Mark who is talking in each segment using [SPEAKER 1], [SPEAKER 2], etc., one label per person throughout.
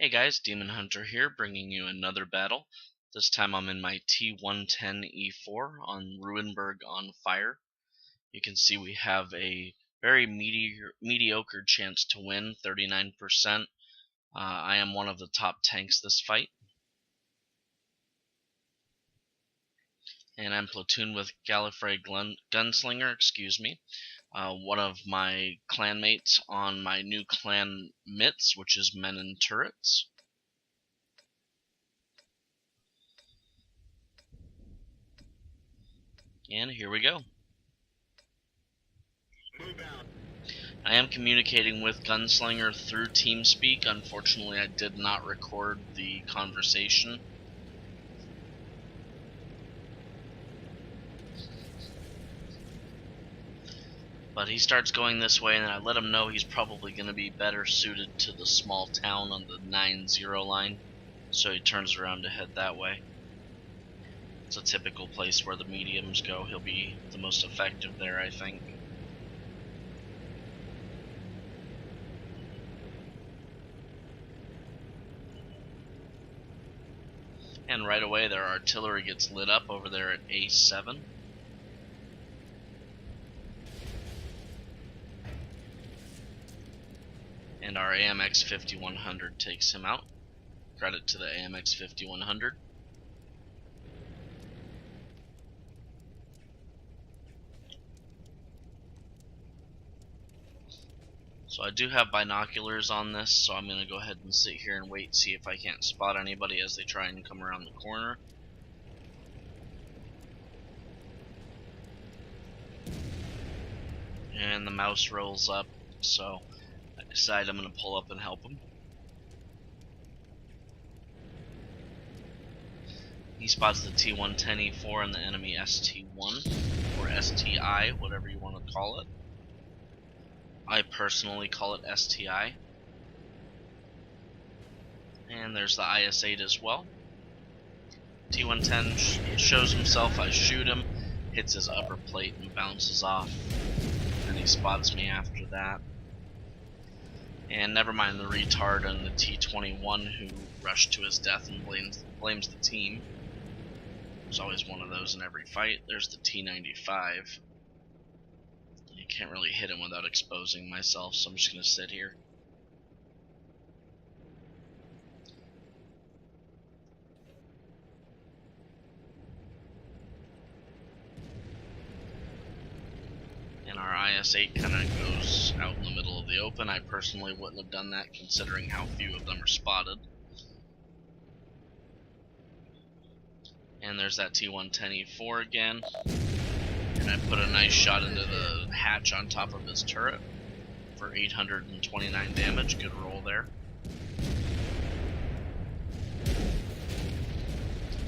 [SPEAKER 1] Hey guys, Demon Hunter here, bringing you another battle. This time I'm in my T110E4 on Ruinberg on Fire. You can see we have a very mediocre chance to win, 39%. I am one of the top tanks this fight. And I'm platooned with Gallifrey Gunslinger, one of my clanmates on my new clan Mitts, which is Men in Turrets. And here we go. I am communicating with Gunslinger through TeamSpeak. Unfortunately, I did not record the conversation. But he starts going this way, and I let him know he's probably going to be better suited to the small town on the 9-0 line. So he turns around to head that way. It's a typical place where the mediums go. He'll be the most effective there, I think. And right away their artillery gets lit up over there at A7. And our AMX 5100 takes him out. Credit to the AMX 5100. So I do have binoculars on this, so I'm going to go ahead and sit here and wait, see if I can't spot anybody as they try and come around the corner. And the mouse rolls up, so I decide I'm going to pull up and help him. He spots the T110E4 and the enemy ST1, or STI, whatever you want to call it. I personally call it STI. And there's the IS-8 as well. T110 shows himself, I shoot him, hits his upper plate and bounces off. And he spots me after that. And never mind the retard and the T-21 who rushed to his death and blames the team. There's always one of those in every fight. There's the T-95. You can't really hit him without exposing myself, so I'm just going to sit here. And our IS-8 kind of goes out in the middle of the open. I personally wouldn't have done that considering how few of them are spotted. And there's that T110E4 again. And I put a nice shot into the hatch on top of his turret for 829 damage. Good roll there.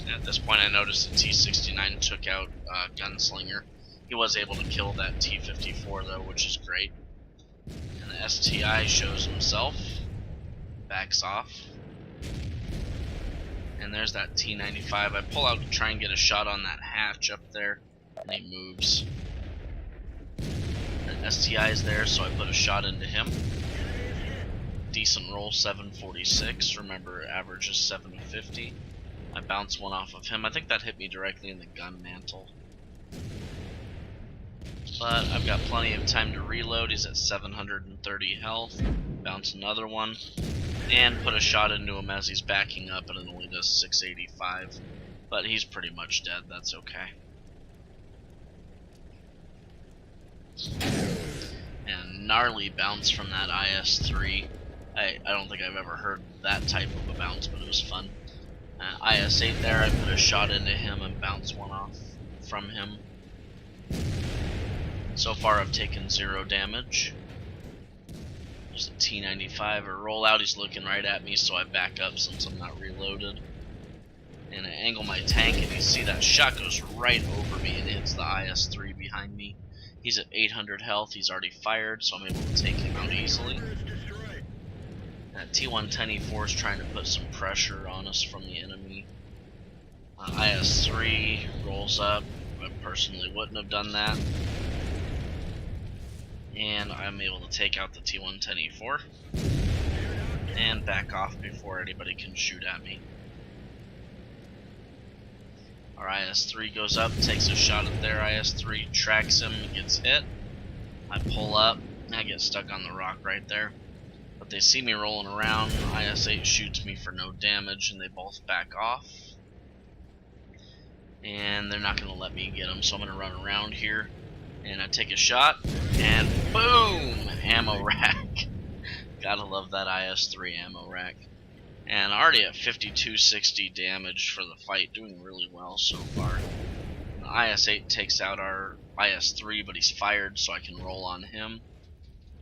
[SPEAKER 1] And at this point I noticed the T69 took out Gunslinger. He was able to kill that T54 though, which is great. And the STI shows himself, backs off. And there's that T95. I pull out to try and get a shot on that hatch up there, and he moves. The STI is there, so I put a shot into him. Decent roll, 746. Remember, average is 750. I bounce one off of him. I think that hit me directly in the gun mantle. But I've got plenty of time to reload. He's at 730 health. Bounce another one. And put a shot into him as he's backing up, and it only does 685. But he's pretty much dead. That's okay. And gnarly bounce from that IS-3. I don't think I've ever heard that type of a bounce, but it was fun. IS-8 there, I put a shot into him and bounced one off from him. So far I've taken 0 damage. There's a T95, a rollout, he's looking right at me, so I back up since I'm not reloaded. And I angle my tank, and you see that shot goes right over me and hits the IS-3 behind me. He's at 800 health, he's already fired, so I'm able to take him out easily. That T110E4 is trying to put some pressure on us from the enemy. IS-3 rolls up. I personally wouldn't have done that. And I'm able to take out the T110E4. and back off before anybody can shoot at me. Our IS-3 goes up, takes a shot at their IS-3, tracks him, gets hit. I pull up, and I get stuck on the rock right there. But they see me rolling around, IS-8 shoots me for no damage, and they both back off. And they're not going to let me get them, so I'm going to run around here. And I take a shot, and boom! Ammo rack. Gotta love that IS-3 ammo rack. And already at 5260 damage for the fight, doing really well so far. The IS-8 takes out our IS-3, but he's fired, so I can roll on him.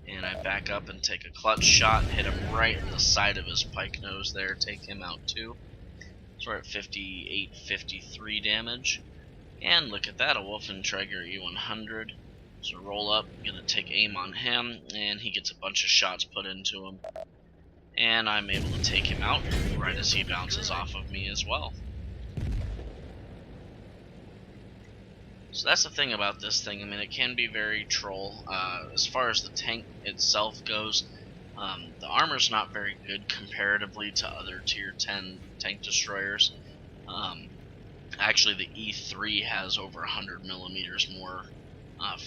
[SPEAKER 1] And I back up and take a clutch shot, hit him right in the side of his pike nose there, take him out too. So we're at 5853 damage. And look at that, a Wolfenträger E100. So roll up, gonna take aim on him, and he gets a bunch of shots put into him. And I'm able to take him out right as he bounces off of me as well. So that's the thing about this thing. I mean, it can be very troll. As far as the tank itself goes, the armor's not very good comparatively to other tier 10 tank destroyers. Actually, the E3 has over 100 millimeters more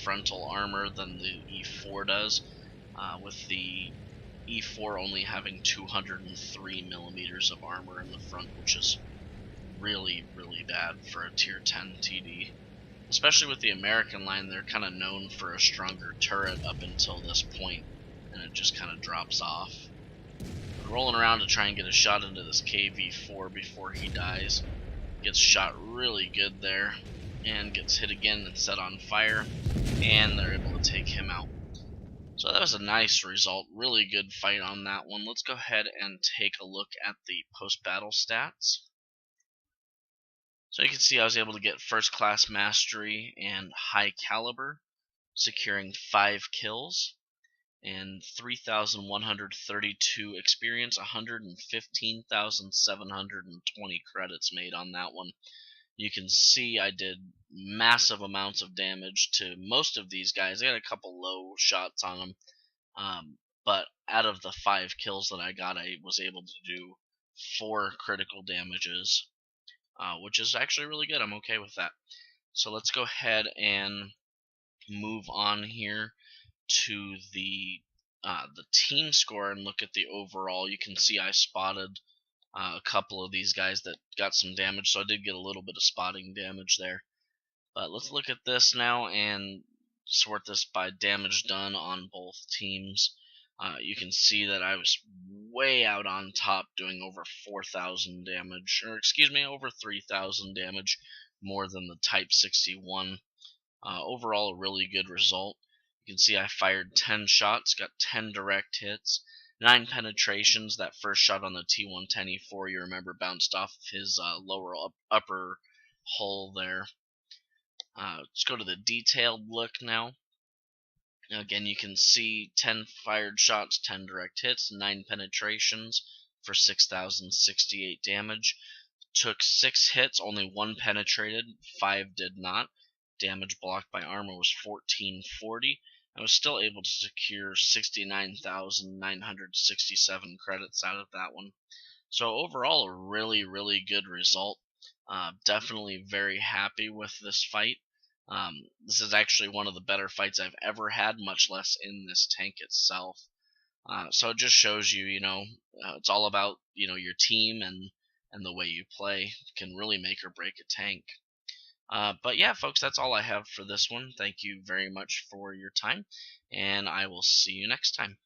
[SPEAKER 1] frontal armor than the E4 does, with the E4 only having 203 millimeters of armor in the front, which is really, really bad for a tier 10 TD. Especially with the American line, they're kind of known for a stronger turret up until this point, and it just kind of drops off. I'm rolling around to try and get a shot into this KV4 before he dies. Gets shot really good there, and gets hit again and set on fire, and they're able to take him out. So that was a nice result, really good fight on that one. Let's go ahead and take a look at the post-battle stats. So you can see I was able to get first class mastery and high caliber, securing 5 kills and 3,132 experience, 115,720 credits made on that one. You can see I did massive amounts of damage to most of these guys. I got a couple low shots on them, but out of the 5 kills that I got, I was able to do 4 critical damages, which is actually really good. I'm okay with that. So let's go ahead and move on here to the team score and look at the overall. You can see I spotted a couple of these guys that got some damage, so I did get a little bit of spotting damage there. But let's look at this now and sort this by damage done on both teams. You can see that I was way out on top, doing over 4,000 damage, or excuse me, over 3,000 damage more than the Type 61. Overall, a really good result. You can see I fired 10 shots, got 10 direct hits, 9 penetrations. That first shot on the T110E4, you remember, bounced off his upper hull there. Let's go to the detailed look now. Again, you can see 10 fired shots, 10 direct hits, 9 penetrations for 6,068 damage. Took 6 hits, only 1 penetrated, 5 did not. Damage blocked by armor was 1440. I was still able to secure 69,967 credits out of that one. So overall, a really, really good result. Definitely very happy with this fight. This is actually one of the better fights I've ever had, much less in this tank itself. So it just shows you, it's all about, your team and the way you play. It can really make or break a tank. But yeah, folks, that's all I have for this one. Thank you very much for your time, and I will see you next time.